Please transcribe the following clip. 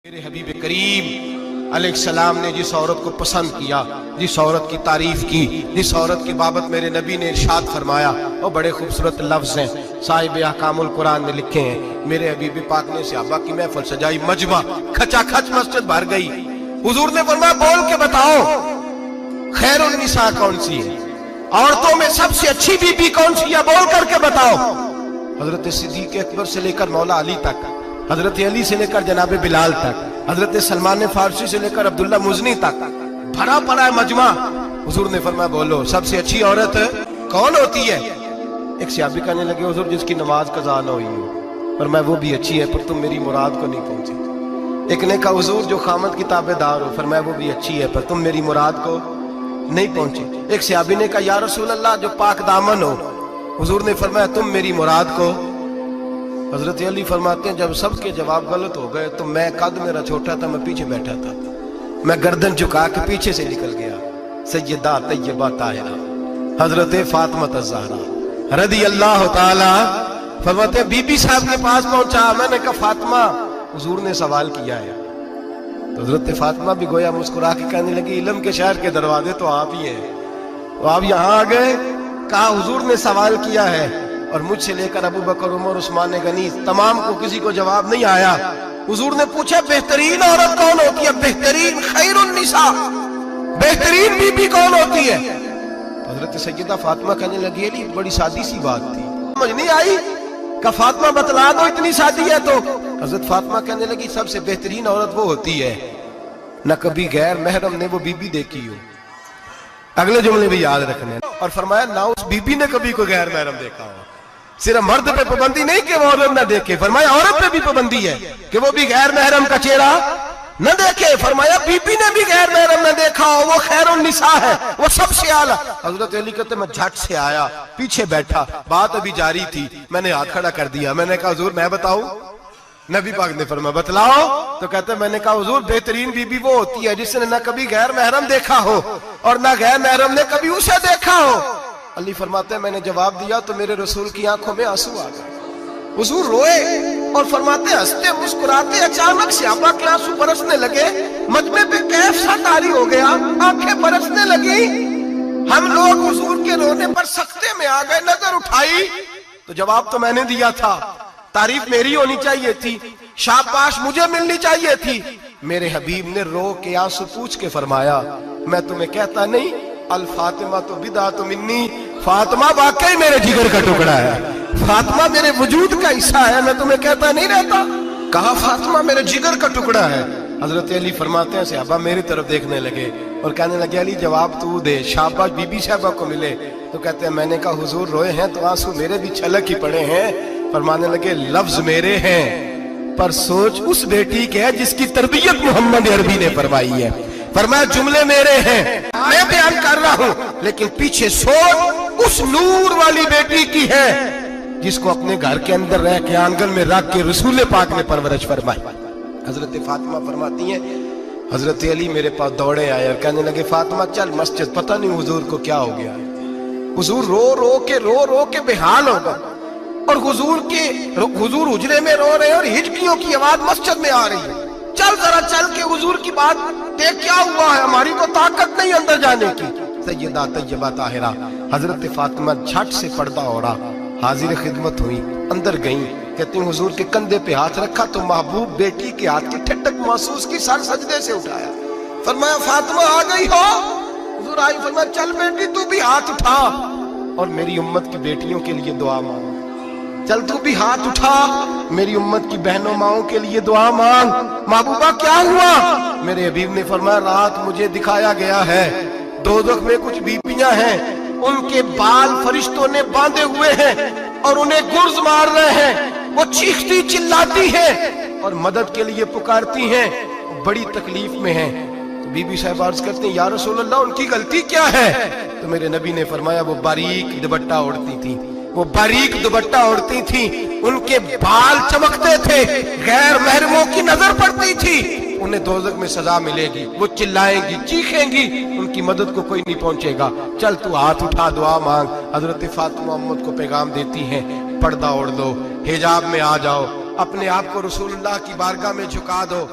میرے حبیب کریم علیہ السلام نے جس عورت کو پسند کیا، جس عورت کی تعریف کی، جس عورت کی بابت میرے نبی نے ارشاد فرمایا، وہ بڑے خوبصورت لفظ ہیں، صاحب احکام القرآن نے لکھے ہیں۔ میرے حبیب پاک نے صحابہ کی محفل سجائی، مجمع کھچا کھچ مسجد بھر گئی۔ حضور نے فرمایا بول کے بتاؤ خیر النساء کون سی ہے، عورتوں میں سب سے اچھی بی بی کون سی ہے، بول کر کے بتاؤ۔ حضرت صدیق اکبر سے لے کر مولا علی تک، حضرت علی سے لے کر جناب بلال تک، حضرت سلمان فارسی سے لے کر عبداللہ مزنی تک بھرا پڑا ہے مجمع۔ حضور نے فرمایا بولو سب سے اچھی عورت کون ہوتی ہے؟ ایک صحابی کہنے لگے حضور جس کی نماز قضا نہ ہوئی ہو، فرمایا وہ بھی اچھی ہے پر تم میری مراد کو نہیں پہنچی۔ ایک نے کہا حضور جو خامد کی تابع دار ہو، فرمایا وہ بھی اچھی ہے پر تم میری مراد کو نہیں پہنچی۔ ایک صحابی نے کہا یا رسول اللہ جو پاک دامن ہو، حضور نے فرمایا تم میری مراد کو۔ حضرت علی فرماتے ہیں جب سب کے جواب غلط ہو گئے تو میں قد میرا چھوٹا تھا، میں پیچھے بیٹھا تھا، میں گردن جھکا کے پیچھے سے نکل گیا۔ سیدہ طیبہ طاہرہ حضرت فاطمہ الزہرا رضی اللہ تعالی فرماتے ہیں بی بی صاحب کے پاس پہنچا، میں نے کہا فاطمہ حضور نے سوال کیا ہے۔ تو حضرت فاطمہ بھی گویا مسکرا کے کہنے لگی علم کے شہر کے دروازے تو آپ ہی ہیں، تو آپ یہاں آ گئے۔ کہا حضور نے سوال کیا ہے اور مجھ سے لے کر ابو بکر عمر عثمان غنی تمام کو کسی کو جواب نہیں آیا۔ حضور نے پوچھا بہترین عورت کون ہوتی ہے، بہترین خیر النساء بہترین بی بی کون ہوتی ہے؟ حضرت سیدہ فاطمہ کہنے لگی علی بڑی سادی سی بات تھی، سمجھ نہیں آئی؟ کہ فاطمہ بتلا دو اتنی سادی ہے تو۔ حضرت فاطمہ کہنے لگی سب سے بہترین عورت وہ ہوتی ہے نہ کبھی غیر محرم نے وہ بی بی دیکھی ہو۔ اگلے جملے بھی یاد رکھنے، اور فرمایا نہ اس بی بی نے کبھی کوئی غیر محرم دیکھا ہو۔ صرف مرد پہ پابندی نہیں کہ وہ عورت نہ دیکھے، فرمایا عورت پہ بھی پابندی ہے کہ وہ بھی غیر محرم کا چہرہ نہ دیکھے۔ فرمایا بی بی نے بھی غیر محرم نہ دیکھا ہو، وہ خیر النساء ہے، وہ سب سے اعلیٰ۔ حضرت علی کہتے میں جھٹ سے آیا، پیچھے بیٹھا، بات ابھی جاری تھی، میں نے ہاتھ کھڑا کر دیا، میں نے کہا حضور میں بتاؤں؟ نبی پاک نے فرمایا بتلاؤ۔ تو کہتے میں نے کہا حضور بہترین بی بی وہ ہوتی ہے جس نے نہ کبھی غیر محرم دیکھا ہو اور نہ غیر محرم نے کبھی اسے دیکھا ہو۔ علی فرماتے ہیں میں نے جواب دیا تو میرے رسول کی آنکھوں میں آنسو آ گئے، حضور روئے اور فرماتے ہنستے مسکراتے اچانک صحابہ کے آنسو برسنے لگے، مجمع پہ کیف سا طاری ہو گیا، آنکھیں برسنے لگی۔ ہم لوگ حضور کے رونے پر سکتے میں آ گئے، نظر اٹھائی تو جواب تو میں نے دیا تھا، تعریف میری ہونی چاہیے تھی، شاباش مجھے ملنی چاہیے تھی۔ میرے حبیب نے رو کے آنسو پوچھ کے فرمایا میں تمہیں کہتا نہیں الفاطمہ تو بدعۃ منی، فاطمہ واقعی میرے جگر کا ٹکڑا ہے، فاطمہ میرے وجود کا حصہ ہے، میں تمہیں کہتا نہیں رہتا۔ کہا فاطمہ میرے جگر کا ٹکڑا ہے۔ حضرت علی فرماتے ہیں صحابہ میری طرف دیکھنے لگے اور کہنے لگے علی جواب تو دے، شاباش بی بی صاحبہ کو ملے۔ تو کہتے ہیں میں نے کہا حضور روئے ہیں تو آنسو میرے بھی چھلک ہی پڑے ہیں۔ فرمانے لگے لفظ میرے ہیں پر سوچ اس بیٹی کے ہے جس کی تربیت محمد عربی نے فرمائی ہے۔ فرمایا جملے میرے ہیں میں بیان کر رہا ہوں لیکن پیچھے سوچ اس نور والی بیٹی کی ہے جس کو اپنے گھر کے اندر رہ کے آنگن میں رکھ کے رسول پاک نے پرورش فرمائی۔ حضرت فاطمہ فرماتی ہیں حضرت علی میرے پاس دوڑے آئے اور کہنے لگے فاطمہ چل مسجد، پتہ نہیں حضور کو کیا ہو گیا۔ حضور رو رو کے بحال ہو گئے اور حضور حجرے میں رو رہے ہیں اور ہچکیوں کی آواز مسجد میں آ رہی ہے، چل ذرا چل کے حضور کی بات دیکھ کیا ہوا ہے، ہماری کو طاقت نہیں اندر جانے کی۔ سیدہ طیبہ طاہرہ حضرت فاطمہ جھٹ سے پردہ اوڑا، حاضر خدمت ہوئی، اندر گئیں، کہتے ہیں حضور کے کندھے پہ ہاتھ رکھا تو محبوب بیٹی کے ہاتھ کی ٹھنڈک محسوس کی، سر سجدے سے اٹھایا، فرمایا فاطمہ آ گئی ہو؟ حضور آئی، فرمایا چل بیٹی تو بھی ہاتھ اٹھا اور میری امت کی بیٹیوں کے لیے دعا مانگ، چل تو بھی ہاتھ اٹھا میری امت کی بہنوں ماؤں کے لیے دعا مانگ۔ محبوبہ کیا ہوا؟ میرے حبیب نے فرمایا رات مجھے دکھایا گیا ہے دوزخ میں کچھ بیبیاں ہیں، ان کے بال فرشتوں نے باندھے ہوئے ہیں اور انہیں گرز مار رہے ہیں، وہ چیختی چلاتی ہیں اور مدد کے لیے پکارتی ہیں، بڑی تکلیف میں ہیں۔ تو بی بی صاحب عرض کرتے ہیں یا رسول اللہ ان کی غلطی کیا ہے؟ تو میرے نبی نے فرمایا وہ باریک دوپٹہ اوڑھتی تھی، وہ باریک دوپٹہ اوڑھتی تھی، ان کے بال چمکتے تھے، غیر محرموں کی نظر پڑتی تھی، انہیں دوزخ میں سزا ملے گی، وہ چلائیں گی چیخیں گی، ان کی مدد کو کوئی نہیں پہنچے گا، چل تو ہاتھ اٹھا دعا مانگ۔ حضرت فاطمہ امت کو پیغام دیتی ہیں پردہ اوڑھ دو، حجاب میں آ جاؤ، اپنے آپ کو رسول اللہ کی بارگاہ میں جھکا دو،